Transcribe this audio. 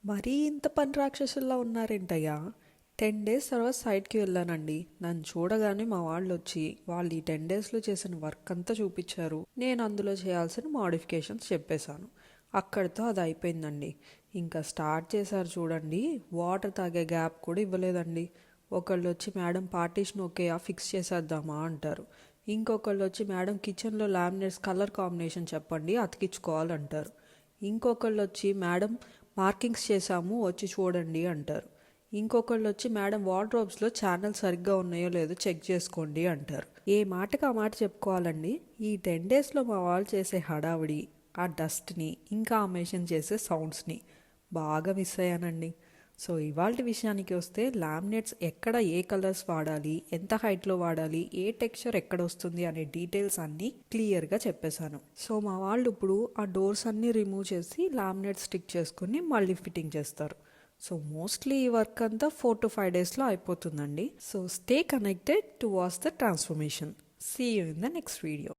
మరీ ఇంత పని రాక్షసుల్లా ఉన్నారేంటయ్యా? 10 డేస్ తర్వాత సైట్కి వెళ్ళానండి. నన్ను చూడగానే మా వాళ్ళు వచ్చి వాళ్ళు ఈ 10 డేస్లో చేసిన వర్క్ అంతా చూపించారు. నేను అందులో చేయాల్సిన మోడిఫికేషన్స్ చెప్పేశాను. అక్కడితో అది అయిపోయిందండి. ఇంకా స్టార్ట్ చేశారు చూడండి. వాటర్ తాగే గ్యాప్ కూడా ఇవ్వలేదండి. ఒకళ్ళు వచ్చి మేడం పార్టీషన్ ఓకేయా, ఫిక్స్ చేసేద్దామా అంటారు. ఇంకొకళ్ళు వచ్చి మేడం కిచెన్లో లామినేట్స్ కలర్ కాంబినేషన్ చెప్పండి, అతికించుకోవాలంటారు. ఇంకొకళ్ళు వచ్చి మేడం మార్కింగ్స్ చేశాము వచ్చి చూడండి అంటారు. ఇంకొకళ్ళు వచ్చి మేడం వార్డ్రోబ్స్లో ఛానల్ సరిగ్గా ఉన్నాయో లేదో చెక్ చేసుకోండి అంటారు. ఏ మాటకి ఆ మాట చెప్పుకోవాలండి. ఈ 10 డేస్లో మా వాళ్ళు చేసే హడావిడి, ఆ డస్ట్ని, ఇంకా ఆ మెషిన్ చేసే సౌండ్స్ని బాగా మిస్ అయ్యానండి. సో ఇవాళ విషయానికి వస్తే లామినేట్స్ ఎక్కడ ఏ కలర్స్ వాడాలి, ఎంత హైట్లో వాడాలి, ఏ టెక్స్చర్ ఎక్కడ వస్తుంది అనే డీటెయిల్స్ అన్నీ క్లియర్గా చెప్పేశాను. సో మా వాళ్ళు ఇప్పుడు ఆ డోర్స్ అన్నీ రిమూవ్ చేసి లామినేట్ స్టిక్ చేసుకుని మళ్ళీ ఫిట్టింగ్ చేస్తారు. సో మోస్ట్లీ ఈ వర్క్ అంతా 4 to 5 డేస్లో అయిపోతుందండి. So stay connected to watch the transformation. See you in the next video.